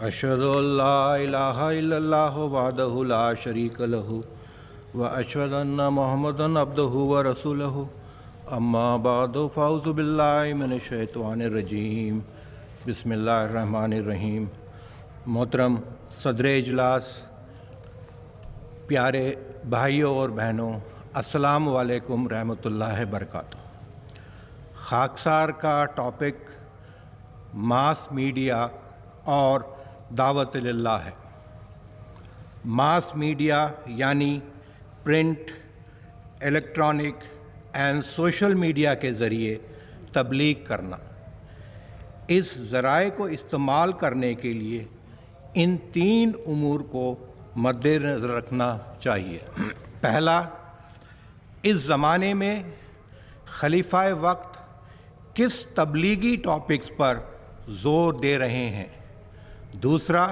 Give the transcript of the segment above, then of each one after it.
اشہد ان لا الہ الا اللہ وحدہ لا شریک لہ واشہد ان محمدا عبدہ ورسولہ اما بعد فاعوذ باللہ من الشیطان الرجیم بسم اللہ الرحمن الرحیم۔ محترم صدر اجلاس، پیارے بھائیوں اور بہنوں، السلام علیکم رحمۃ اللہ وبرکاتہ۔ خاکسار کا ٹاپک ماس میڈیا اور دعوت اللہ ہے۔ ماس میڈیا یعنی print, electronic and social media کے ذریعے تبلیغ کرنا۔ اس ذرائع کو استعمال کرنے کے لیے ان تین امور کو مد نظر رکھنا چاہیے۔ پہلا، اس زمانے میں خلیفہ وقت کس تبلیغی ٹاپکس پر زور دے رہے ہیں۔ دوسرا،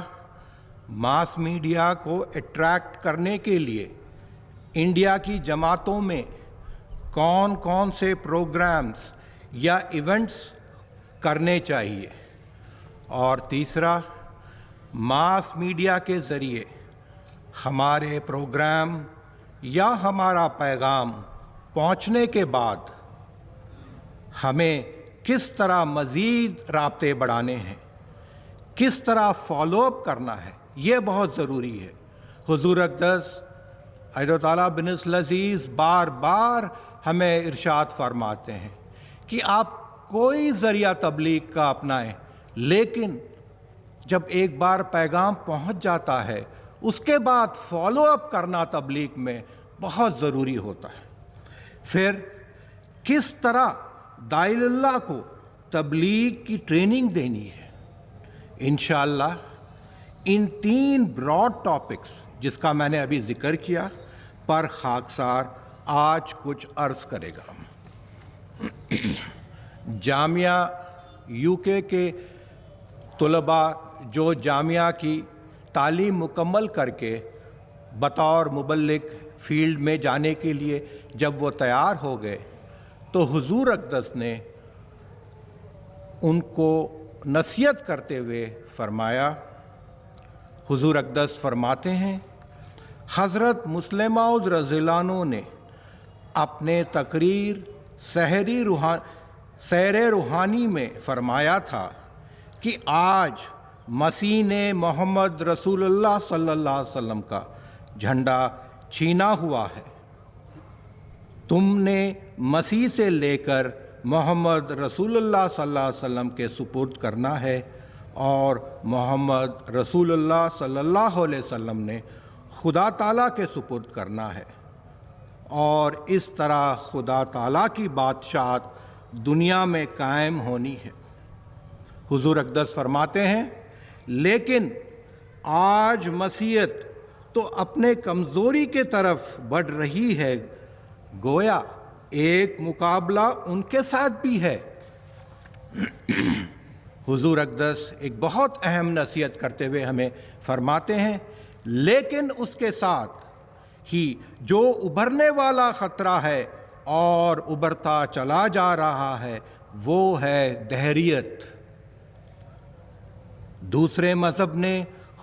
ماس میڈیا کو اٹریکٹ کرنے کے لیے انڈیا کی جماعتوں میں کون کون سے پروگرامز یا ایونٹس کرنے چاہیے۔ اور تیسرا، ماس میڈیا کے ذریعے ہمارے پروگرام یا ہمارا پیغام پہنچنے کے بعد ہمیں کس طرح مزید رابطے بڑھانے ہیں، کس طرح فالو اپ کرنا ہے، یہ بہت ضروری ہے۔ حضور اقدس عیدہ تعالیٰ بن العزیز بار بار ہمیں ارشاد فرماتے ہیں کہ آپ کوئی ذریعہ تبلیغ کا اپنائیں، لیکن جب ایک بار پیغام پہنچ جاتا ہے اس کے بعد فالو اپ کرنا تبلیغ میں بہت ضروری ہوتا ہے۔ پھر کس طرح داعی اللہ کو تبلیغ کی ٹریننگ دینی ہے۔ انشاءاللہ ان تین براڈ ٹاپکس جس کا میں نے ابھی ذکر کیا پر خاکسار آج کچھ عرض کرے گا۔ جامعہ UK کے طلباء جو جامعہ کی تعلیم مکمل کر کے بطور مبلغ فیلڈ میں جانے کے لیے جب وہ تیار ہو گئے تو حضور اقدس نے ان کو نصیحت کرتے ہوئے فرمایا۔ حضور اقدس فرماتے ہیں، حضرت مسلم موعود رضی اللہ عنہ نے اپنے تقریر سیر روحانی میں فرمایا تھا کہ آج مسیح نے محمد رسول اللہ صلی اللہ علیہ وسلم کا جھنڈا چھینا ہوا ہے۔ تم نے مسیح سے لے کر محمد رسول اللہ صلی اللہ علیہ وسلم کے سپرد کرنا ہے، اور محمد رسول اللہ صلی اللہ علیہ وسلم نے خدا تعالیٰ کے سپرد کرنا ہے، اور اس طرح خدا تعالیٰ کی بادشاہت دنیا میں قائم ہونی ہے۔ حضور اقدس فرماتے ہیں، لیکن آج مسیحیت تو اپنے کمزوری کے طرف بڑھ رہی ہے، گویا ایک مقابلہ ان کے ساتھ بھی ہے۔ حضور اقدس ایک بہت اہم نصیحت کرتے ہوئے ہمیں فرماتے ہیں، لیکن اس کے ساتھ ہی جو ابھرنے والا خطرہ ہے اور ابھرتا چلا جا رہا ہے وہ ہے دہریت۔ دوسرے مذہب نے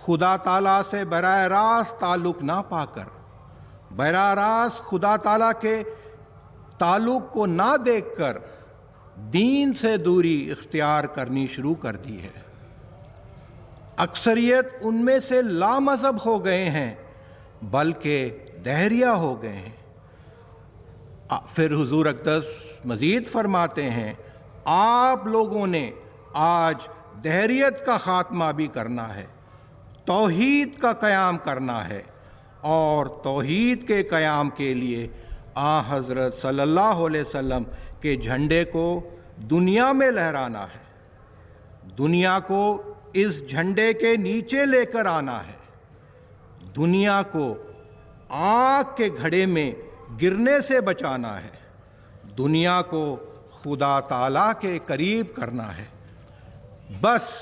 خدا تعالیٰ سے براہ راست تعلق نہ پا کر، براہ راست خدا تعالیٰ کے تعلق کو نہ دیکھ کر دین سے دوری اختیار کرنی شروع کر دی ہے۔ اکثریت ان میں سے لا مذہب ہو گئے ہیں بلکہ دہریہ ہو گئے ہیں۔ پھر حضور اقدس مزید فرماتے ہیں، آپ لوگوں نے آج دہریت کا خاتمہ بھی کرنا ہے، توحید کا قیام کرنا ہے، اور توحید کے قیام کے لیے حضرت صلی اللہ علیہ وسلم کے جھنڈے کو دنیا میں لہرانا ہے، دنیا کو اس جھنڈے کے نیچے لے کر آنا ہے، دنیا کو آگ کے گھڑے میں گرنے سے بچانا ہے، دنیا کو خدا تعالیٰ کے قریب کرنا ہے۔ بس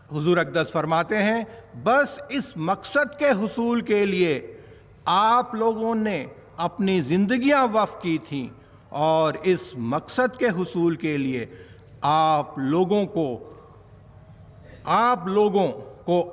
حضور اقدس فرماتے ہیں، بس اس مقصد کے حصول کے لیے آپ لوگوں نے اپنی زندگیاں وقف کی تھیں، اور اس مقصد کے حصول کے لیے آپ لوگوں کو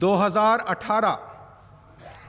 2018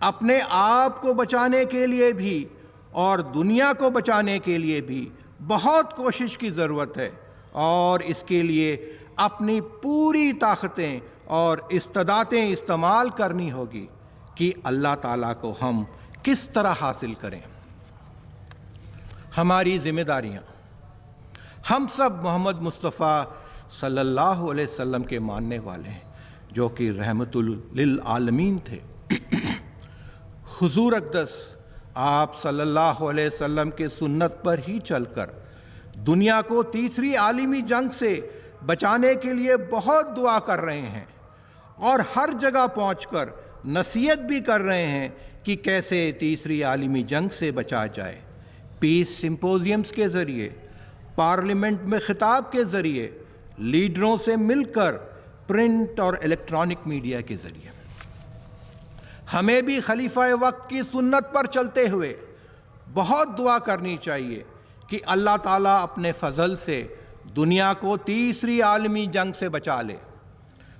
اپنے آپ کو بچانے کے لیے بھی اور دنیا کو بچانے کے لیے بھی بہت کوشش کی ضرورت ہے، اور اس کے لیے اپنی پوری طاقتیں اور استعدادیں استعمال کرنی ہوگی کہ اللہ تعالیٰ کو ہم کس طرح حاصل کریں۔ ہماری ذمہ داریاں، ہم سب محمد مصطفیٰ صلی اللہ علیہ وسلم کے ماننے والے ہیں، جو کہ رحمت للعالمین تھے۔ حضور اقدس آپ صلی اللہ علیہ وسلم کے سنت پر ہی چل کر دنیا کو تیسری عالمی جنگ سے بچانے کے لیے بہت دعا کر رہے ہیں، اور ہر جگہ پہنچ کر نصیحت بھی کر رہے ہیں کہ کیسے تیسری عالمی جنگ سے بچا جائے۔ پیس سمپوزیمز کے ذریعے، پارلیمنٹ میں خطاب کے ذریعے، لیڈروں سے مل کر، پرنٹ اور الیکٹرانک میڈیا کے ذریعے۔ ہمیں بھی خلیفہ وقت کی سنت پر چلتے ہوئے بہت دعا کرنی چاہیے کہ اللہ تعالیٰ اپنے فضل سے دنیا کو تیسری عالمی جنگ سے بچا لے۔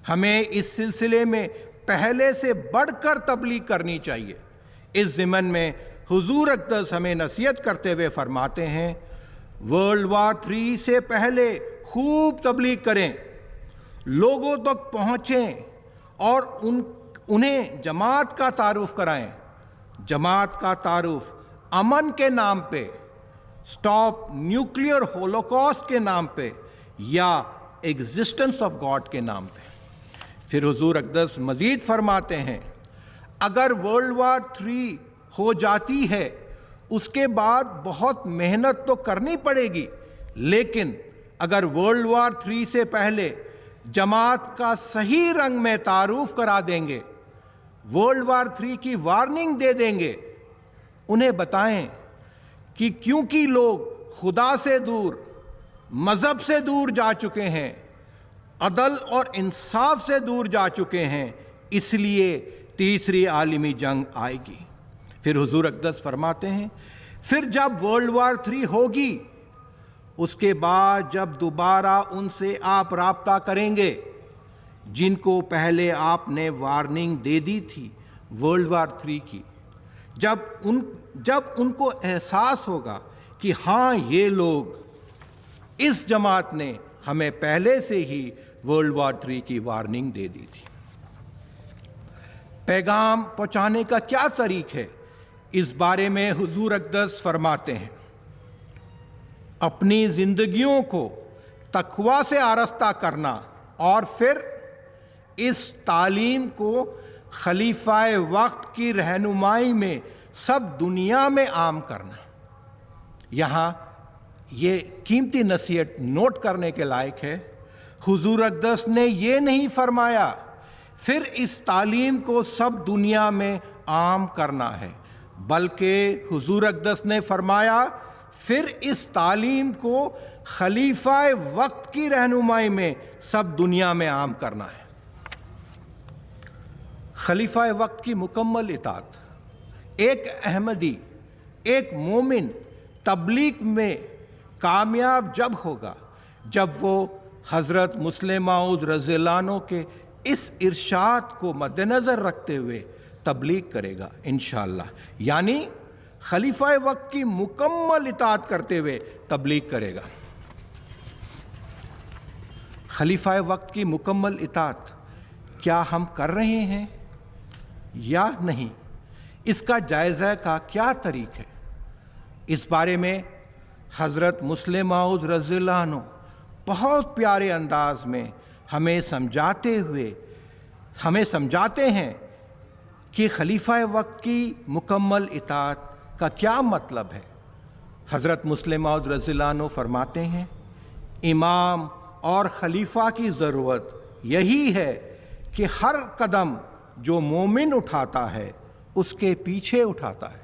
ہمیں اس سلسلے میں پہلے سے بڑھ کر تبلیغ کرنی چاہیے۔ اس ضمن میں حضور اقدس ہمیں نصیحت کرتے ہوئے فرماتے ہیں، ورلڈ وار 3 سے پہلے خوب تبلیغ کریں، لوگوں تک پہنچیں اور انہیں جماعت کا تعارف کرائیں۔ جماعت کا تعارف امن کے نام پہ، سٹاپ نیوکلیئر ہولوکاسٹ کے نام پہ، یا ایگزسٹنس آف گاڈ کے نام پہ۔ پھر حضور اقدس مزید فرماتے ہیں، اگر ورلڈ وار 3 ہو جاتی ہے، اس کے بعد بہت محنت تو کرنی پڑے گی، لیکن اگر ورلڈ وار 3 سے پہلے جماعت کا صحیح رنگ میں تعارف کرا دیں گے، ورلڈ وار 3 کی وارننگ دے دیں گے، انہیں بتائیں کہ کیونکہ لوگ خدا سے دور، مذہب سے دور جا چکے ہیں، عدل اور انصاف سے دور جا چکے ہیں، اس لیے تیسری عالمی جنگ آئے گی۔ پھر حضور اقدس فرماتے ہیں، پھر جب ورلڈ وار 3 ہوگی، اس کے بعد جب دوبارہ ان سے آپ رابطہ کریں گے جن کو پہلے آپ نے وارننگ دے دی تھی ورلڈ وار 3 کی، جب ان کو احساس ہوگا کہ ہاں یہ لوگ، اس جماعت نے ہمیں پہلے سے ہی ورلڈ وار 3 کی وارننگ دے دی تھی۔ پیغام پہنچانے کا کیا طریق ہے، اس بارے میں حضور اقدس فرماتے ہیں، اپنی زندگیوں کو تقویٰ سے آراستہ کرنا، اور پھر اس تعلیم کو خلیفہ وقت کی رہنمائی میں سب دنیا میں عام کرنا۔ یہاں یہ قیمتی نصیحت نوٹ کرنے کے لائق ہے، حضور اقدس نے یہ نہیں فرمایا پھر اس تعلیم کو سب دنیا میں عام کرنا ہے، بلکہ حضور اقدس نے فرمایا پھر اس تعلیم کو خلیفہ وقت کی رہنمائی میں سب دنیا میں عام کرنا ہے۔ خلیفہ وقت کی مکمل اطاعت۔ ایک احمدی، ایک مومن تبلیغ میں کامیاب جب ہوگا جب وہ حضرت مسلم موعود رضی اللہ عنہ کے اس ارشاد کو مد نظر رکھتے ہوئے تبلیغ کرے گا انشاءاللہ، یعنی خلیفہ وقت کی مکمل اطاعت کرتے ہوئے تبلیغ کرے گا۔ خلیفہ وقت کی مکمل اطاعت کیا ہم کر رہے ہیں یا نہیں؟ اس کا جائزہ کا کیا طریق ہے؟ اس بارے میں حضرت مسلم موعود رضی اللہ عنہ بہت پیارے انداز میں ہمیں سمجھاتے ہیں کہ خلیفہ وقت کی مکمل اطاعت کا کیا مطلب ہے۔ حضرت مسلم موعود رضی اللہ عنہ فرماتے ہیں، امام اور خلیفہ کی ضرورت یہی ہے کہ ہر قدم جو مومن اٹھاتا ہے اس کے پیچھے اٹھاتا ہے،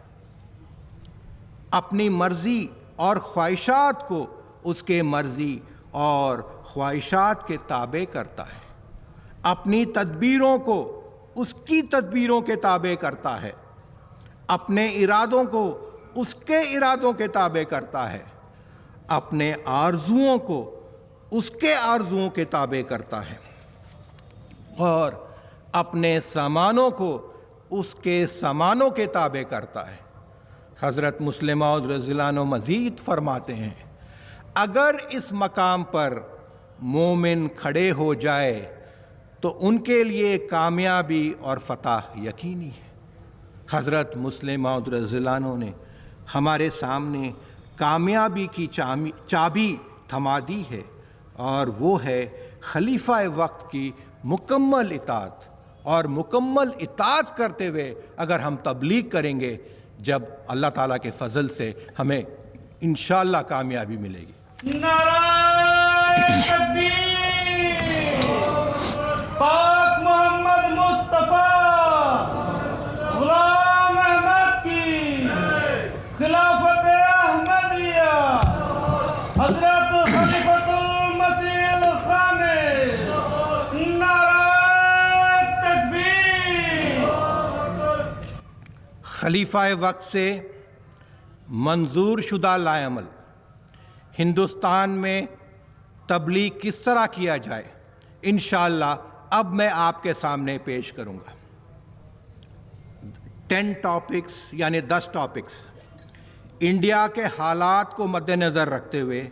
اپنی مرضی اور خواہشات کو اس کے مرضی اور خواہشات کے تابع کرتا ہے، اپنی تدبیروں کو اس کی تدبیروں کے تابع کرتا ہے، اپنے ارادوں کو اس کے ارادوں کے تابع کرتا ہے، اپنے آرزوؤں کو اس کے آرزوؤں کے تابع کرتا ہے، اور اپنے سامانوں کو اس کے سامانوں کے تابع کرتا ہے۔ حضرت مسلم موعود رضی اللہ عنہ مزید فرماتے ہیں، اگر اس مقام پر مومن کھڑے ہو جائے تو ان کے لیے کامیابی اور فتح یقینی ہے۔ حضرت مسلم موعود رضی اللہ عنہ نے ہمارے سامنے کامیابی کی چابی تھما دی ہے، اور وہ ہے خلیفہ وقت کی مکمل اطاعت، اور مکمل اطاعت کرتے ہوئے اگر ہم تبلیغ کریں گے، جب اللہ تعالیٰ کے فضل سے ہمیں انشاءاللہ کامیابی ملے گی۔ نعرہ تکبیر! پاک محمد مصطفیٰ غلام احمد کی خلافت احمدیہ، حضرت خلیفۃ المسیح الخامس، نعرہ تکبیر! خلیفہ وقت سے منظور شدہ لائے عمل ہندوستان میں تبلیغ کس طرح کیا جائے، انشاءاللہ اب میں آپ کے سامنے پیش کروں گا۔ 10 ٹاپکس یعنی 10 ٹاپکس انڈیا کے حالات کو مد نظر رکھتے ہوئے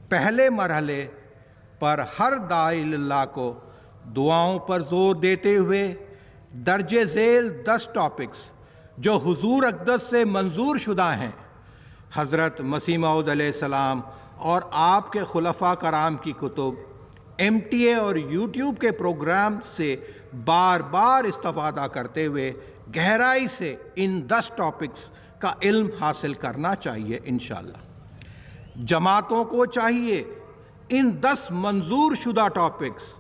پہلے مرحلے پر ہر داعی اللہ کو دعاؤں پر زور دیتے ہوئے درج ذیل 10 ٹاپکس جو حضور اقدس سے منظور شدہ ہیں، حضرت مسیح موعود علیہ السلام اور آپ کے خلفاء کرام کی کتب، MTA اور YouTube کے پروگرام سے بار بار استفادہ کرتے ہوئے گہرائی سے ان 10 ٹاپکس کا علم حاصل کرنا چاہیے انشاءاللہ۔ جماعتوں کو چاہیے ان 10 منظور شدہ ٹاپکس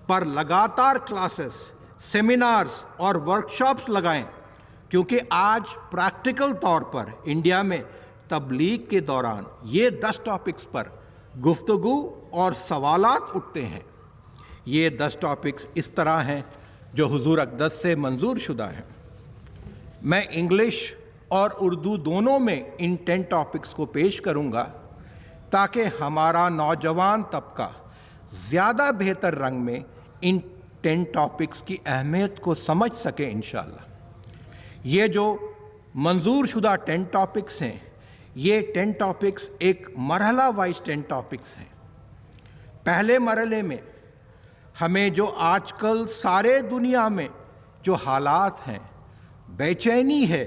پر لگاتار کلاسز، سیمینارز اور ورکشاپس لگائیں، کیونکہ آج پریکٹیکل طور پر انڈیا میں تبلیغ کے دوران یہ 10 ٹاپکس پر گفتگو اور سوالات اٹھتے ہیں۔ یہ 10 ٹاپکس اس طرح ہیں جو حضور اقدس سے منظور شدہ ہیں۔ میں انگلش اور اردو دونوں میں ان 10 ٹاپکس کو پیش کروں گا تاکہ ہمارا نوجوان طبقہ زیادہ بہتر رنگ میں ان 10 ٹاپکس کی اہمیت کو سمجھ سکے انشاءاللہ۔ یہ جو منظور شدہ 10 ٹاپکس ہیں، یہ 10 ٹاپکس ایک مرحلہ وائز 10 ٹاپکس ہیں۔ پہلے مرحلے میں ہمیں جو آج کل سارے دنیا میں جو حالات ہیں، بے چینی ہے،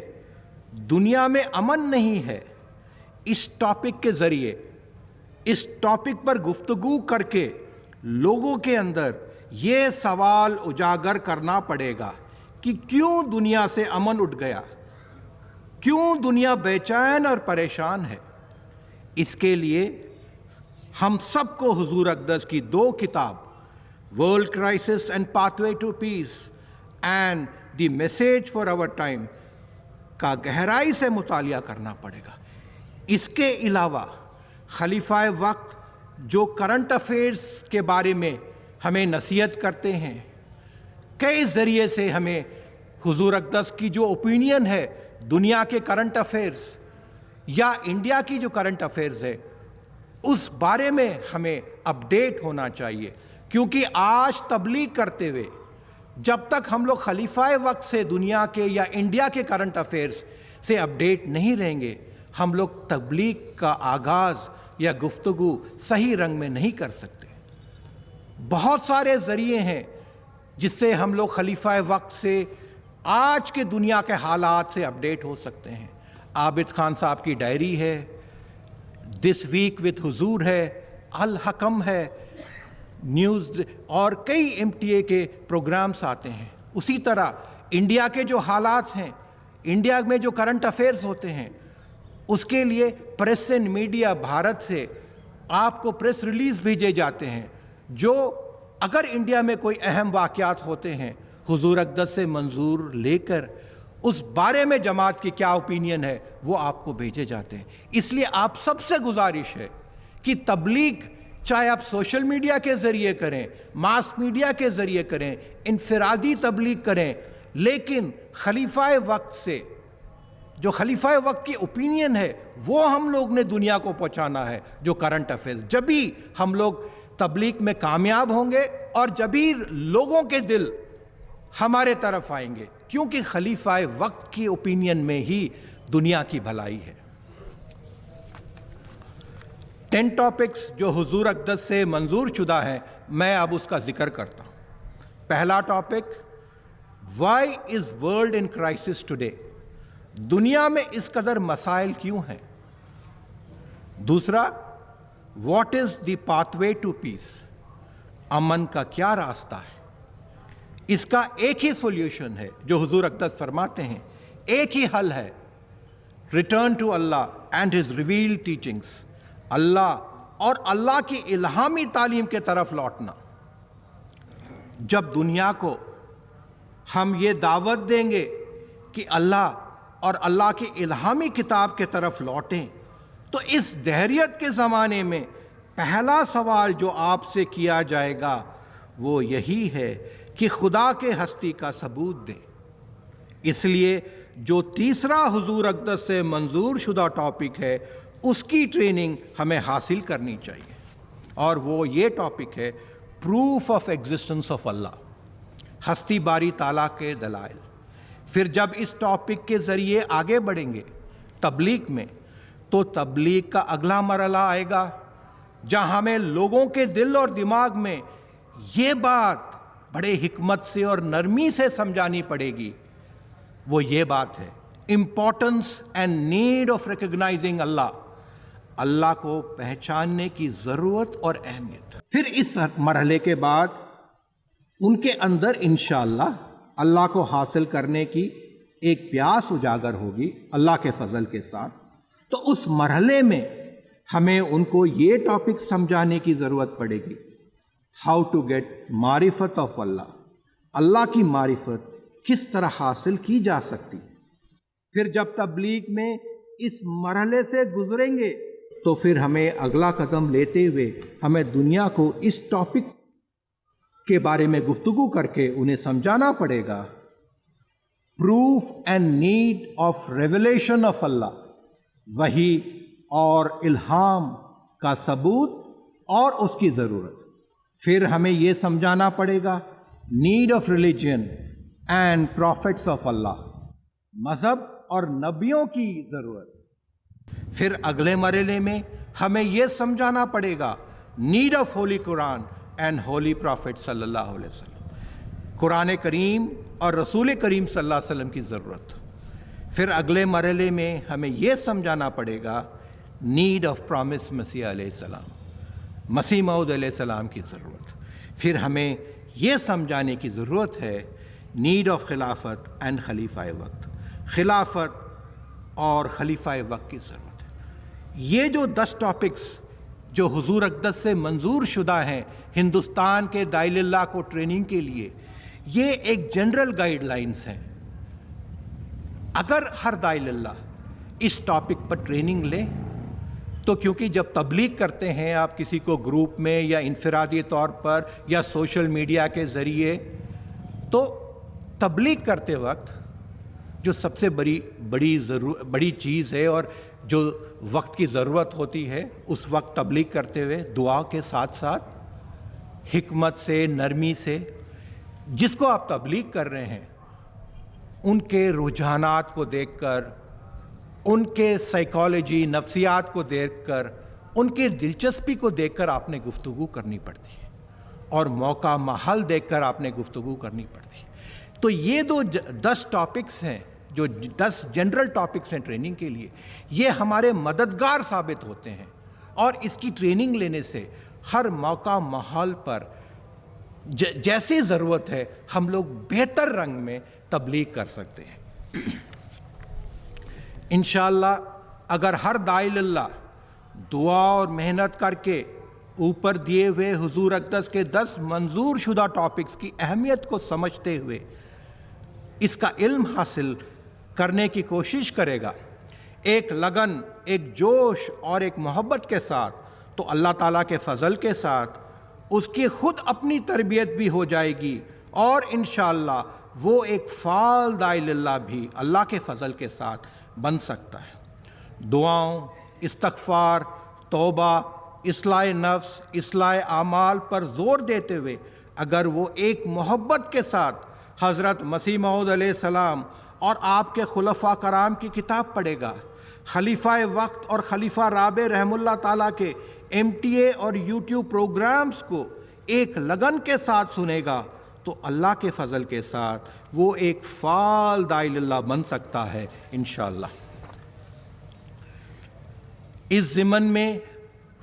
دنیا میں امن نہیں ہے، اس ٹاپک کے ذریعے اس ٹاپک پر گفتگو کر کے لوگوں کے اندر یہ سوال اجاگر کرنا پڑے گا کہ کیوں دنیا سے امن اٹھ گیا، کیوں دنیا بے چین اور پریشان ہے۔ اس کے لیے ہم سب کو حضور اقدس کی 2 کتاب، world crisis and pathway to peace and the message for our time کا گہرائی سے مطالعہ کرنا پڑے گا۔ اس کے علاوہ خلیفہ وقت جو کرنٹ افیئرس کے بارے میں ہمیں نصیحت کرتے ہیں، کئی ذریعے سے ہمیں حضور اقدس کی جو اوپینین ہے دنیا کے کرنٹ افیئرز یا انڈیا کی جو کرنٹ افیئرز ہے، اس بارے میں ہمیں اپڈیٹ ہونا چاہیے، کیونکہ آج تبلیغ کرتے ہوئے جب تک ہم لوگ خلیفہ وقت سے دنیا کے یا انڈیا کے کرنٹ افیئرز سے اپڈیٹ نہیں رہیں گے، ہم لوگ تبلیغ کا آغاز یا گفتگو صحیح رنگ میں نہیں کر سکتے۔ بہت سارے ذریعے ہیں جس سے ہم لوگ خلیفہ وقت سے آج کے دنیا کے حالات سے اپڈیٹ ہو سکتے ہیں۔ عابد خان صاحب کی ڈائری ہے، دس ویک وتھ حضور ہے، الحکم ہے، نیوز اور کئی MTA کے پروگرامز آتے ہیں۔ اسی طرح انڈیا کے جو حالات ہیں، انڈیا میں جو کرنٹ افیئرز ہوتے ہیں، اس کے لیے پریس اینڈ میڈیا بھارت سے آپ کو پریس ریلیز بھیجے جاتے ہیں، جو اگر انڈیا میں کوئی اہم واقعات ہوتے ہیں حضور اقدس سے منظور لے کر اس بارے میں جماعت کی کیا اوپینین ہے وہ آپ کو بھیجے جاتے ہیں۔ اس لیے آپ سب سے گزارش ہے کہ تبلیغ چاہے آپ سوشل میڈیا کے ذریعے کریں، ماس میڈیا کے ذریعے کریں، انفرادی تبلیغ کریں، لیکن خلیفہ وقت سے جو خلیفہ وقت کی اوپینین ہے وہ ہم لوگ نے دنیا کو پہنچانا ہے، جو کرنٹ افیئرز۔ جبھی ہم لوگ تبلیغ میں کامیاب ہوں گے اور جبھی لوگوں کے دل ہمارے طرف آئیں گے، کیونکہ خلیفہ وقت کی اوپینین میں ہی دنیا کی بھلائی ہے۔ 10 ٹاپکس جو حضور اقدس سے منظور شدہ ہیں، میں اب اس کا ذکر کرتا ہوں۔ پہلا topic, why is world in crisis today? دنیا میں اس قدر مسائل کیوں ہیں؟ دوسرا، what is the pathway to peace? امن کا کیا راستہ ہے؟ اس کا ایک ہی سولوشن ہے جو حضور اقدس فرماتے ہیں، ایک ہی حل ہے، return to Allah and his revealed teachings, اللہ اور اللہ کی الہامی تعلیم کے طرف لوٹنا۔ جب دنیا کو ہم یہ دعوت دیں گے کہ اللہ اور اللہ کی الہامی کتاب کے طرف لوٹیں، تو اس دہریت کے زمانے میں پہلا سوال جو آپ سے کیا جائے گا وہ یہی ہے کہ خدا کے ہستی کا ثبوت دیں۔ اس لیے جو تیسرا حضور اقدس سے منظور شدہ ٹاپک ہے، اس کی ٹریننگ ہمیں حاصل کرنی چاہیے، اور وہ یہ ٹاپک ہے پروف آف ایگزسٹنس آف اللہ، ہستی باری تعالیٰ کے دلائل۔ پھر جب اس ٹاپک کے ذریعے آگے بڑھیں گے تبلیغ میں، تو تبلیغ کا اگلا مرحلہ آئے گا جہاں ہمیں لوگوں کے دل اور دماغ میں یہ بات بڑے حکمت سے اور نرمی سے سمجھانی پڑے گی۔ وہ یہ بات ہے importance and need of recognising Allah, اللہ کو پہچاننے کی ضرورت اور اہمیت۔ پھر اس مرحلے کے بعد ان کے اندر انشاءاللہ اللہ کو حاصل کرنے کی ایک پیاس اجاگر ہوگی اللہ کے فضل کے ساتھ۔ تو اس مرحلے میں ہمیں ان کو یہ ٹاپک سمجھانے کی ضرورت پڑے گی، ہاؤ ٹو گیٹ معرفت آف اللہ، اللہ کی معرفت کس طرح حاصل کی جا سکتی۔ پھر جب تبلیغ میں اس مرحلے سے گزریں گے تو پھر ہمیں اگلا قدم لیتے ہوئے ہمیں دنیا کو اس ٹاپک کے بارے میں گفتگو کر کے انہیں سمجھانا پڑے گا، proof and need of revelation of Allah, وحی اور الہام کا ثبوت اور اس کی ضرورت۔ پھر ہمیں یہ سمجھانا پڑے گا need of religion and prophets of Allah, مذہب اور نبیوں کی ضرورت۔ پھر اگلے مرحلے میں ہمیں یہ سمجھانا پڑے گا need of holy Quran and holy prophet صلی اللہ علیہ وسلم، قرآن کریم اور رسول کریم صلی اللہ علیہ وسلم کی ضرورت۔ پھر اگلے مرحلے میں ہمیں یہ سمجھانا پڑے گا نیڈ آف پرامس مسیح علیہ السلام، مسیح موعود علیہ السلام کی ضرورت۔ پھر ہمیں یہ سمجھانے کی ضرورت ہے نیڈ آف خلافت اینڈ خلیفہ وقت، خلافت اور خلیفہ وقت کی ضرورت ہے۔ یہ جو 10 ٹاپکس جو حضور اقدس سے منظور شدہ ہیں ہندوستان کے داعی اللہ کو ٹریننگ کے لیے، یہ ایک جنرل گائیڈ لائنز ہیں۔ اگر ہر داعی اللہ اس ٹاپک پر ٹریننگ لے تو، کیونکہ جب تبلیغ کرتے ہیں آپ کسی کو گروپ میں یا انفرادی طور پر یا سوشل میڈیا کے ذریعے، تو تبلیغ کرتے وقت جو سب سے بڑی چیز ہے اور جو وقت کی ضرورت ہوتی ہے، اس وقت تبلیغ کرتے ہوئے دعا کے ساتھ ساتھ حکمت سے، نرمی سے جس کو آپ تبلیغ کر رہے ہیں ان کے رجحانات کو دیکھ کر، ان کے سائیکالوجی نفسیات کو دیکھ کر، ان کی دلچسپی کو دیکھ کر آپ نے گفتگو کرنی پڑتی ہے، اور موقع محل دیکھ کر آپ نے گفتگو کرنی پڑتی ہے۔ تو یہ 10 ٹاپکس ہیں، جو 10 جنرل ٹاپکس ہیں ٹریننگ کے لیے، یہ ہمارے مددگار ثابت ہوتے ہیں، اور اس کی ٹریننگ لینے سے ہر موقع محل پر جیسی ضرورت ہے ہم لوگ بہتر رنگ میں تبلیغ کر سکتے ہیں۔ انشاءاللہ اگر ہر داعی اللہ دعا اور محنت کر کے اوپر دیے ہوئے حضور اقدس کے 10 منظور شدہ ٹاپکس کی اہمیت کو سمجھتے ہوئے اس کا علم حاصل کرنے کی کوشش کرے گا، ایک لگن، ایک جوش اور ایک محبت کے ساتھ، تو اللہ تعالیٰ کے فضل کے ساتھ اس کی خود اپنی تربیت بھی ہو جائے گی، اور انشاءاللہ وہ ایک فعال داعی اللہ بھی اللہ کے فضل کے ساتھ بن سکتا ہے۔ دعاؤں، استغفار، توبہ، اصلاح نفس، اصلاح اعمال پر زور دیتے ہوئے اگر وہ ایک محبت کے ساتھ حضرت مسیح موعود علیہ السلام اور آپ کے خلفاء کرام کی کتاب پڑھے گا، خلیفہ وقت اور خلیفہ رابع رحم اللہ تعالیٰ کے MTA اور YouTube پروگرامز کو ایک لگن کے ساتھ سنے گا، تو اللہ کے فضل کے ساتھ وہ ایک فعال داعی اللہ بن سکتا ہے انشاءاللہ۔ اس ضمن میں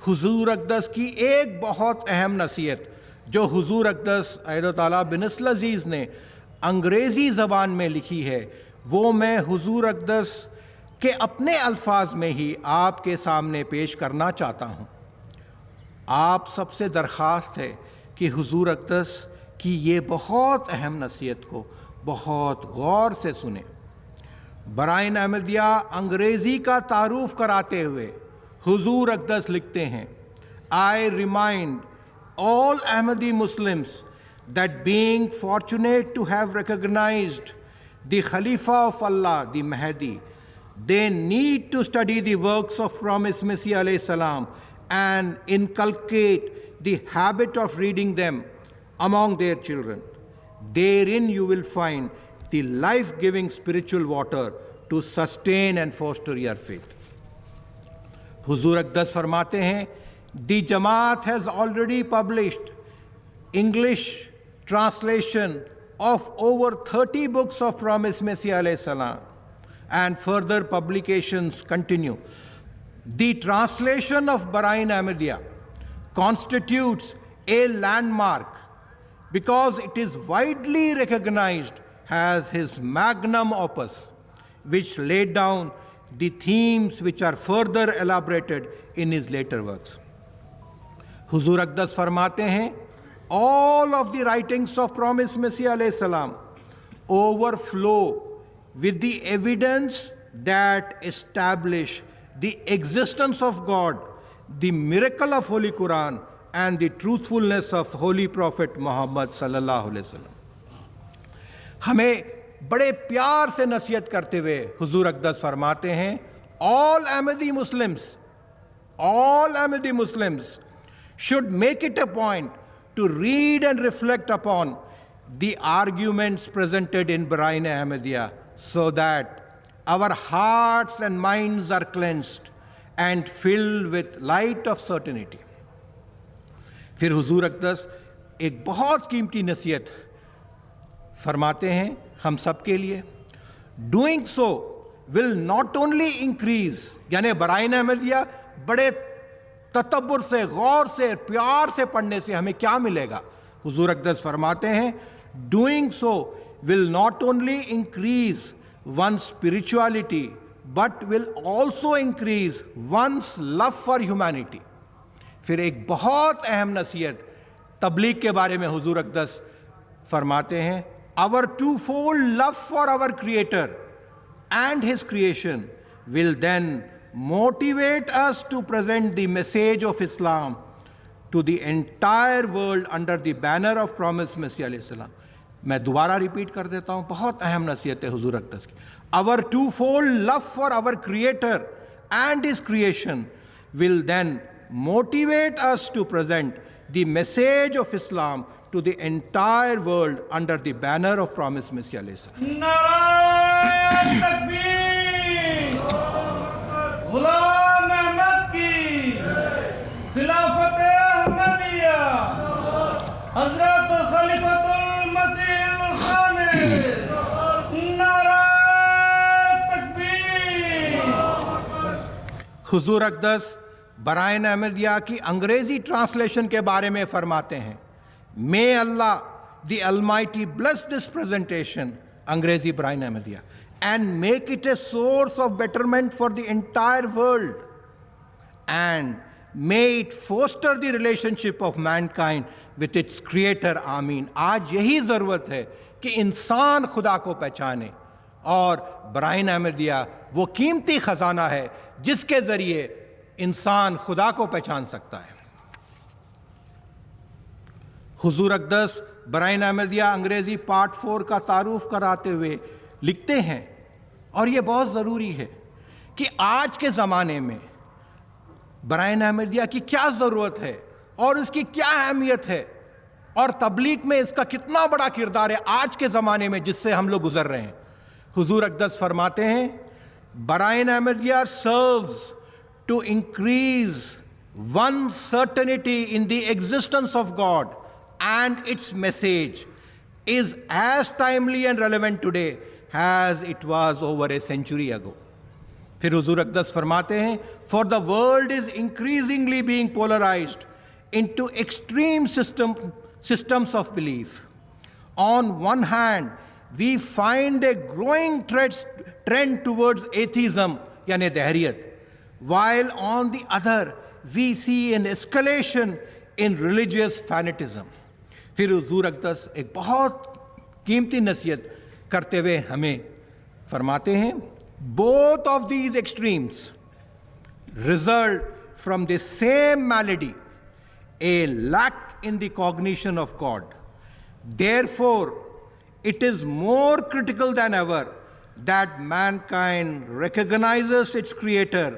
حضور اقدس کی ایک بہت اہم نصیحت جو حضور اقدس عیدہ تعالیٰ بنسل عزیز نے انگریزی زبان میں لکھی ہے، وہ میں حضور اقدس کے اپنے الفاظ میں ہی آپ کے سامنے پیش کرنا چاہتا ہوں۔ آپ سب سے درخواست ہے کہ حضور اقدس کی یہ بہت اہم نصیحت کو بہت غور سے سنیں۔ برائن احمدیہ انگریزی کا تعارف کراتے ہوئے حضور اقدس لکھتے ہیں، I remind all Ahmadi Muslims that being fortunate to have recognized the Khalifa of Allah, the Mahdi, they need to study the works of promised Messiah alayhi salam and inculcate the habit of reading them among their children. Therein you will find the life-giving spiritual water to sustain and foster your faith. حضور اقدس فرماتے ہیں، The Jamaat has already published English translation of over 30 books of promised Messiah alayhi salam, and further publications continue. The translation of Barain Ahmadiyya constitutes a landmark because it is widely recognized as his magnum opus, which laid down the themes which are further elaborated in his later works. حضور اقدس فرماتے ہیں، all of the writings of promised Messiah alayhi salam overflow with the evidence that establish the existence of God, the miracle of Holy Quran, and the truthfulness of Holy Prophet Muhammad sallallahu alayhi wasallam۔ ہمیں بڑے پیار سے نصیحت کرتے ہوئے حضور اقدس فرماتے ہیں، all Ahmadi Muslims should make it a point to read and reflect upon the arguments presented in Barain Ahmadiyya so that our hearts and minds are cleansed and filled with light of certainty۔ پھر حضور اقدس ایک بہت قیمتی نصیحت فرماتے ہیں ہم سب کے لیے، doing so will not only increase, یعنی برائن احمدیہ بڑے تدبر سے، غور سے، پیار سے پڑھنے سے ہمیں کیا ملے گا؟ حضور اقدس فرماتے ہیں، doing so will not only increase one's spirituality but will also increase one's love for humanity. پھر ایک بہت اہم نصیحت تبلیغ کے بارے میں حضور اقدس فرماتے ہیں، our twofold love for our Creator and His creation will then motivate us to present the message of Islam to the entire world under the banner of promised Messiah alayhi salam۔ میں دوبارہ repeat کر دیتا ہوں، بہت اہم نصیحت ہے حضور اقدس کی۔ our twofold love for our Creator and His creation will then motivate us to present the message of Islam to the entire world under the banner of promised Messiah alayhi salam۔ نعرہ تکبیر، غلام احمد کی خلافت احمدیہ، حضرت خلیفۃ المسیح الخامس، نعرہ تکبیر۔ حضور اقدس برائن احمدیہ کی انگریزی ٹرانسلیشن کے بارے میں فرماتے ہیں، May Allah the Almighty bless this presentation, انگریزی Brian Ahmadiyya, and make it a source of betterment for the entire world, and may it foster the relationship of mankind with its creator. آمین۔ آج یہی ضرورت ہے کہ انسان خدا کو پہچانے، اور برائن احمدیہ وہ قیمتی خزانہ ہے جس کے ذریعے انسان خدا کو پہچان سکتا ہے۔ حضور اقدس برائن احمدیہ انگریزی پارٹ 4 کا تعارف کراتے ہوئے لکھتے ہیں، اور یہ بہت ضروری ہے کہ آج کے زمانے میں برائن احمدیہ کی کیا ضرورت ہے اور اس کی کیا اہمیت ہے۔ اور تبلیغ میں اس کا کتنا بڑا کردار ہے آج کے زمانے میں جس سے ہم لوگ گزر رہے ہیں. حضور اقدس فرماتے ہیں Brian Ahmadiyya serves to increase one's certainty in the existence of God and its message is as timely and relevant today as it was over a century ago. پھر حضور اقدس فرماتے ہیں for the world is increasingly being polarized into extreme systems of belief. On one hand, we find a growing trend towards atheism, یعنی دہریت, while on the other we see an escalation in religious fanaticism. پھر حضور اقدس ایک بہت قیمتی نصیحت کرتے ہوئے ہمیں فرماتے ہیں both of these extremes result from the same malady, a lack in the cognition of God. Therefore, it is more critical than ever that mankind recognizes its creator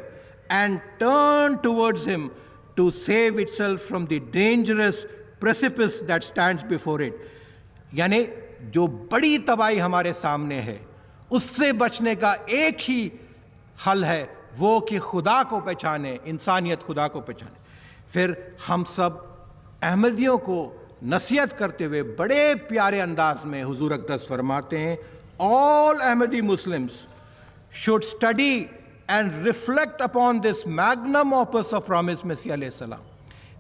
and turn towards him to save itself from the dangerous precipice that stands before it. یعنی جو بڑی تباہی ہمارے سامنے ہے اس سے بچنے کا ایک ہی حل ہے وہ کہ خدا کو پہچانے, انسانیت خدا کو پہچانے. پھر ہم سب احمدیوں کو نصیحت کرتے ہوئے بڑے پیارے انداز میں حضور اقدس فرماتے ہیں all Ahmadi Muslims should study and reflect upon this magnum opus of promised Messiah alayhi salam.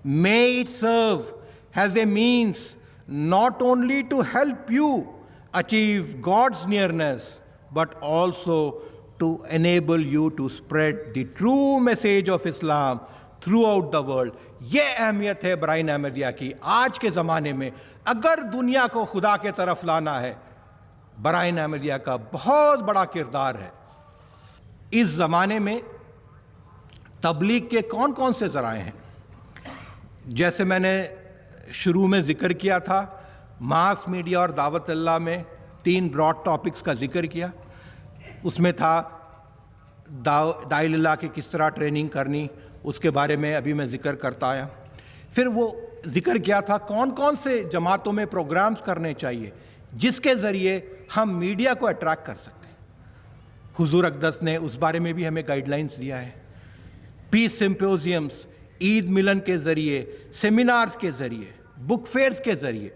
May it serve as a means not only to help you achieve God's nearness, but also to enable you to spread the true message of Islam throughout the world. یہ اہمیت ہے Brian Ahmadiyya کی. آج کے زمانے میں اگر دنیا کو خدا کے طرف لانا ہے برائن احمدیہ کا بہت بڑا کردار ہے. اس زمانے میں تبلیغ کے کون کون سے ذرائع ہیں؟ جیسے میں نے شروع میں ذکر کیا تھا, ماس میڈیا اور دعوت اللہ میں 3 براڈ ٹاپکس کا ذکر کیا. اس میں تھا داعی اللہ کی کس طرح ٹریننگ کرنی, اس کے بارے میں ابھی میں ذکر کرتا آیا. پھر وہ ذکر کیا تھا کون کون سے جماعتوں میں پروگرامز کرنے چاہیے جس کے ذریعے ہم میڈیا کو اٹریکٹ کر سکتے ہیں. حضور اقدس نے اس بارے میں بھی ہمیں گائیڈ لائنز دیا ہے. پیس سمپوزیمز, عید ملن کے ذریعے, سیمینارز کے ذریعے, بک فیئرز کے ذریعے,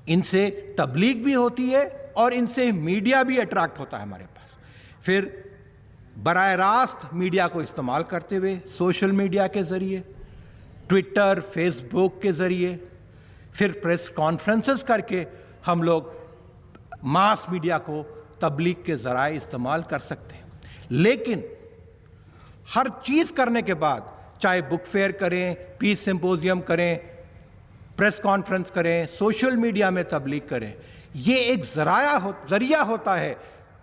ان سے تبلیغ بھی ہوتی ہے اور ان سے میڈیا بھی اٹریکٹ ہوتا ہے ہمارے پاس. پھر براہ راست میڈیا کو استعمال کرتے ہوئے سوشل میڈیا کے ذریعے, ٹویٹر, فیس بک کے ذریعے, پھر پریس کانفرنسز کر کے ہم لوگ ماس میڈیا کو تبلیغ کے ذرائع استعمال کر سکتے ہیں. لیکن ہر چیز کرنے کے بعد, چاہے بک فیئر کریں, پیس سمپوزیم کریں, پریس کانفرنس کریں, سوشل میڈیا میں تبلیغ کریں, یہ ایک ذریعہ ہوتا ہے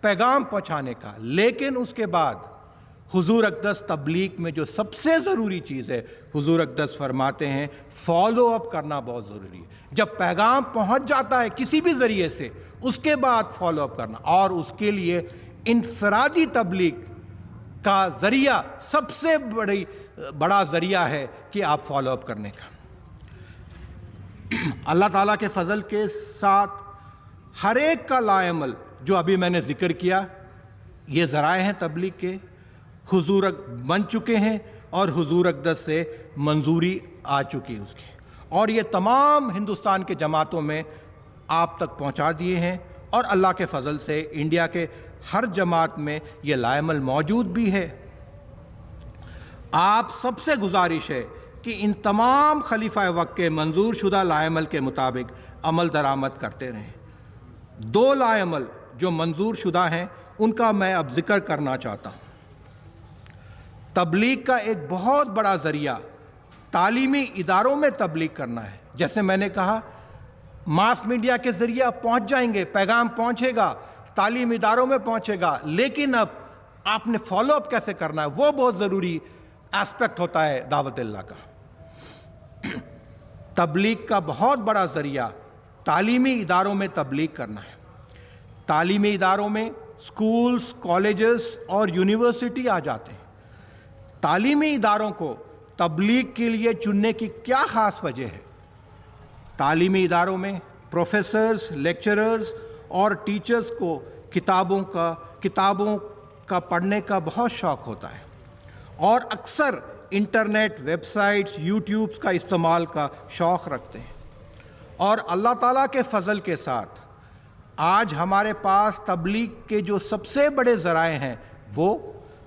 پیغام پہنچانے کا. لیکن اس کے بعد حضور اقدس تبلیغ میں جو سب سے ضروری چیز ہے, حضور اقدس فرماتے ہیں فالو اپ کرنا بہت ضروری ہے. جب پیغام پہنچ جاتا ہے کسی بھی ذریعے سے, اس کے بعد فالو اپ کرنا, اور اس کے لیے انفرادی تبلیغ کا ذریعہ سب سے بڑا ذریعہ ہے کہ آپ فالو اپ کرنے کا. اللہ تعالیٰ کے فضل کے ساتھ ہر ایک کا لائعمل جو ابھی میں نے ذکر کیا, یہ ذرائع ہیں تبلیغ کے, حضور بن چکے ہیں اور حضور اقدس سے منظوری آ چکی ہے اس کی, اور یہ تمام ہندوستان کے جماعتوں میں آپ تک پہنچا دیے ہیں. اور اللہ کے فضل سے انڈیا کے ہر جماعت میں یہ لائعمل موجود بھی ہے. آپ سب سے گزارش ہے کہ ان تمام خلیفہ وقت کے منظور شدہ لائعمل کے مطابق عمل درآمد کرتے رہیں. 2 لائعمل جو منظور شدہ ہیں ان کا میں اب ذکر کرنا چاہتا ہوں. تبلیغ کا ایک بہت بڑا ذریعہ تعلیمی اداروں میں تبلیغ کرنا ہے. جیسے میں نے کہا ماس میڈیا کے ذریعے آپ پہنچ جائیں گے, پیغام پہنچے گا, تعلیم اداروں میں پہنچے گا, لیکن اب آپ نے فالو اپ کیسے کرنا ہے وہ بہت ضروری ایسپیکٹ ہوتا ہے دعوت اللہ کا. تبلیغ کا بہت بڑا ذریعہ تعلیمی اداروں میں تبلیغ کرنا ہے. تعلیمی اداروں میں سکولز, کالجز اور یونیورسٹی آ جاتے ہیں. تعلیمی اداروں کو تبلیغ کے لیے چننے کی کیا خاص وجہ ہے؟ تعلیمی اداروں میں پروفیسرز، لیکچررز اور ٹیچرز کو کتابوں کا پڑھنے کا بہت شوق ہوتا ہے اور اکثر انٹرنیٹ، ویب سائٹس، یوٹیوبس کا استعمال کا شوق رکھتے ہیں، اور اللہ تعالیٰ کے فضل کے ساتھ آج ہمارے پاس تبلیغ کے جو سب سے بڑے ذرائع ہیں وہ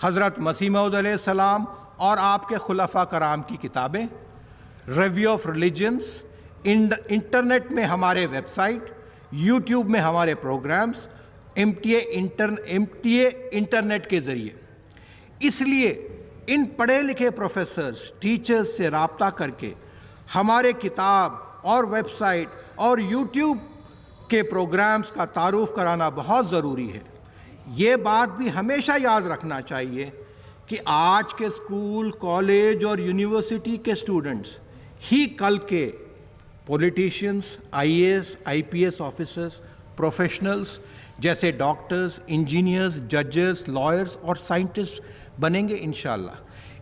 حضرت مسیح موعود علیہ السلام اور آپ کے خلفاء کرام کی کتابیں، ریویو آف ریلیجنس، انٹرنیٹ میں ہمارے ویب سائٹ، یوٹیوب میں ہمارے پروگرامز، MTA انٹرنیٹ کے ذریعے۔ اس لیے ان پڑھے لکھے پروفیسرز، ٹیچرز سے رابطہ کر کے ہمارے کتاب اور ویب سائٹ اور یوٹیوب کے پروگرامز کا تعارف کرانا بہت ضروری ہے۔ یہ بات بھی ہمیشہ یاد رکھنا چاہیے کہ آج کے اسکول، کالج اور یونیورسٹی کے اسٹوڈنٹس ہی کل کے politicians, IAS، IPS officers, professionals جیسے ڈاکٹرز، انجینئرز، ججز، لائرز اور سائنٹسٹ بنیں گے انشاءاللہ۔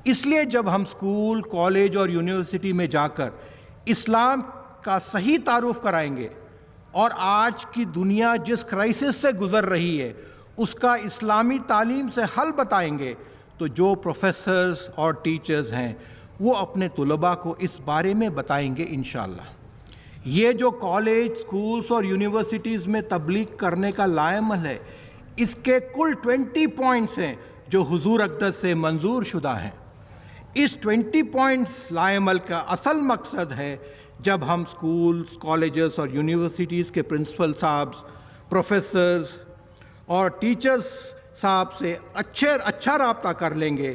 اس لیے جب ہم اسکول، کالج اور یونیورسٹی میں جا کر اسلام کا صحیح تعارف کرائیں گے اور آج کی دنیا جس کرائسس سے گزر رہی ہے اس کا اسلامی تعلیم سے حل بتائیں گے، تو جو پروفیسرز اور ٹیچرز ہیں وہ اپنے طلباء کو اس بارے میں بتائیں گے انشاءاللہ۔ یہ جو کالج، سکولز اور یونیورسٹیز میں تبلیغ کرنے کا لائحہ عمل ہے، اس کے کل 20 پوائنٹس ہیں جو حضور اقدس سے منظور شدہ ہیں۔ اس 20 پوائنٹس لائحہ عمل کا اصل مقصد ہے جب ہم سکولز، کالجز اور یونیورسٹیز کے پرنسپل صاحب، پروفیسرز اور ٹیچرز صاحب سے اچھا رابطہ کر لیں گے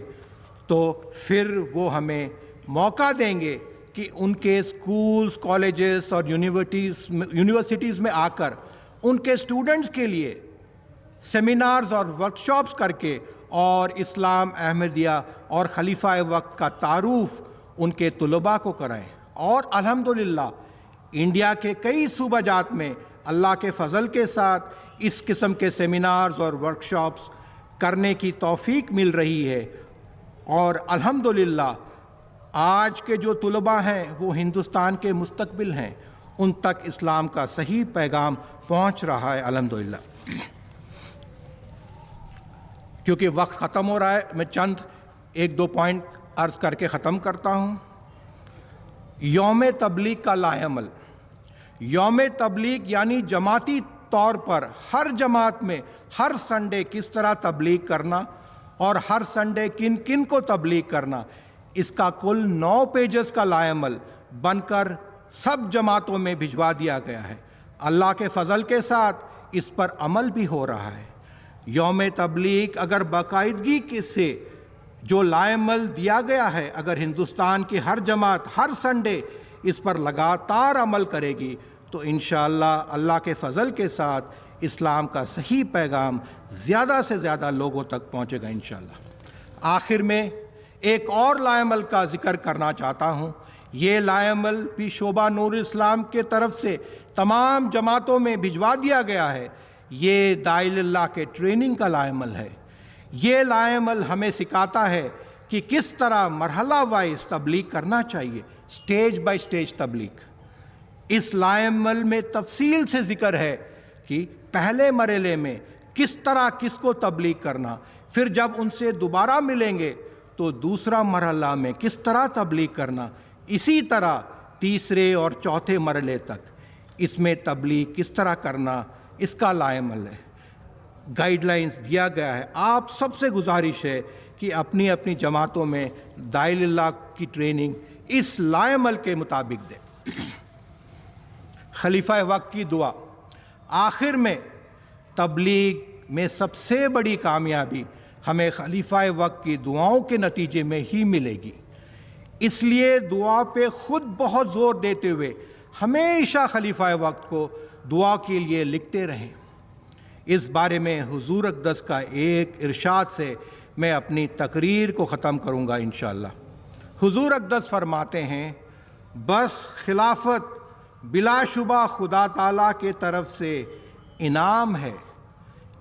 تو پھر وہ ہمیں موقع دیں گے کہ ان کے سکولز، کالجز اور یونیورسٹیز میں آ کر ان کے اسٹوڈنٹس کے لیے سیمینارز اور ورکشاپس کر کے اور اسلام، احمدیہ اور خلیفہ وقت کا تعارف ان کے طلباء کو کرائیں۔ اور الحمدللہ انڈیا کے کئی صوبہ جات میں اللہ کے فضل کے ساتھ اس قسم کے سیمینارز اور ورکشاپس کرنے کی توفیق مل رہی ہے، اور الحمدللہ آج کے جو طلباء ہیں وہ ہندوستان کے مستقبل ہیں، ان تک اسلام کا صحیح پیغام پہنچ رہا ہے الحمدللہ۔ کیونکہ وقت ختم ہو رہا ہے، میں چند 1-2 پوائنٹ عرض کر کے ختم کرتا ہوں۔ یوم تبلیغ کا لائحہ عمل۔ یوم تبلیغ یعنی جماعتی طور پر ہر جماعت میں ہر سنڈے کس طرح تبلیغ کرنا اور ہر سنڈے کن کن کو تبلیغ کرنا، اس کا کل 9 پیجز کا لائحہ عمل بن کر سب جماعتوں میں بھجوا دیا گیا ہے۔ اللہ کے فضل کے ساتھ اس پر عمل بھی ہو رہا ہے۔ یوم تبلیغ اگر باقاعدگی سے جو لائحہ عمل دیا گیا ہے، اگر ہندوستان کی ہر جماعت ہر سنڈے اس پر لگاتار عمل کرے گی تو انشاءاللہ اللہ کے فضل کے ساتھ اسلام کا صحیح پیغام زیادہ سے زیادہ لوگوں تک پہنچے گا انشاءاللہ۔ آخر میں ایک اور لائحہ عمل کا ذکر کرنا چاہتا ہوں۔ یہ لائحہ عمل بھی شعبہ نور اسلام کے طرف سے تمام جماعتوں میں بھجوا دیا گیا ہے۔ یہ داعی اللہ کے ٹریننگ کا لائحہ عمل ہے۔ یہ لائحہ عمل ہمیں سکھاتا ہے کہ کس طرح مرحلہ وائز تبلیغ کرنا چاہیے، سٹیج بائی سٹیج تبلیغ۔ اس لائحہ عمل میں تفصیل سے ذکر ہے کہ پہلے مرحلے میں کس طرح کس کو تبلیغ کرنا، پھر جب ان سے دوبارہ ملیں گے تو دوسرا مرحلہ میں کس طرح تبلیغ کرنا، اسی طرح تیسرے اور چوتھے مرحلے تک اس میں تبلیغ کس طرح کرنا، اس کا لائحہ عمل ہے، گائیڈ لائنز دیا گیا ہے۔ آپ سب سے گزارش ہے کہ اپنی اپنی جماعتوں میں داعی اللہ کی ٹریننگ اس لائحہ عمل کے مطابق دیں۔ خلیفہ وقت کی دعا۔ آخر میں تبلیغ میں سب سے بڑی کامیابی ہمیں خلیفہ وقت کی دعاؤں کے نتیجے میں ہی ملے گی۔ اس لیے دعا پہ خود بہت زور دیتے ہوئے ہمیشہ خلیفہ وقت کو دعا کے لیے لکھتے رہیں۔ اس بارے میں حضور اقدس کا ایک ارشاد سے میں اپنی تقریر کو ختم کروں گا انشاءاللہ۔ حضور اقدس فرماتے ہیں، بس خلافت بلا شبہ خدا تعالیٰ کے طرف سے انعام ہے،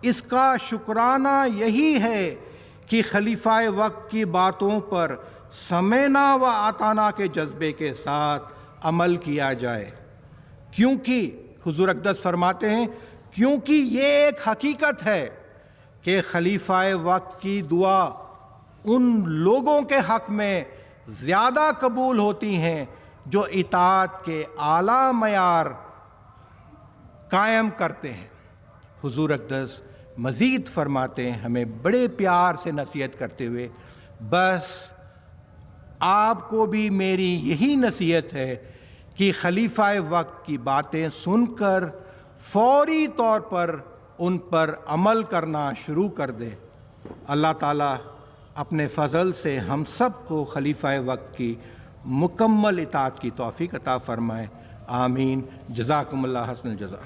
اس کا شکرانہ یہی ہے کہ خلیفہ وقت کی باتوں پر سمعنا و اطعنا کے جذبے کے ساتھ عمل کیا جائے۔ کیونکہ حضور اقدس فرماتے ہیں کیونکہ یہ ایک حقیقت ہے کہ خلیفہ وقت کی دعا ان لوگوں کے حق میں زیادہ قبول ہوتی ہیں جو اطاعت کے اعلیٰ معیار قائم کرتے ہیں۔ حضور اقدس مزید فرماتے ہیں ہمیں بڑے پیار سے نصیحت کرتے ہوئے، بس آپ کو بھی میری یہی نصیحت ہے کہ خلیفہ وقت کی باتیں سن کر فوری طور پر ان پر عمل کرنا شروع کر دے۔ اللہ تعالیٰ اپنے فضل سے ہم سب کو خلیفہ وقت کی مکمل اطاعت کی توفیق عطا فرمائے، آمین۔ جزاکم اللہ حسن الجزا۔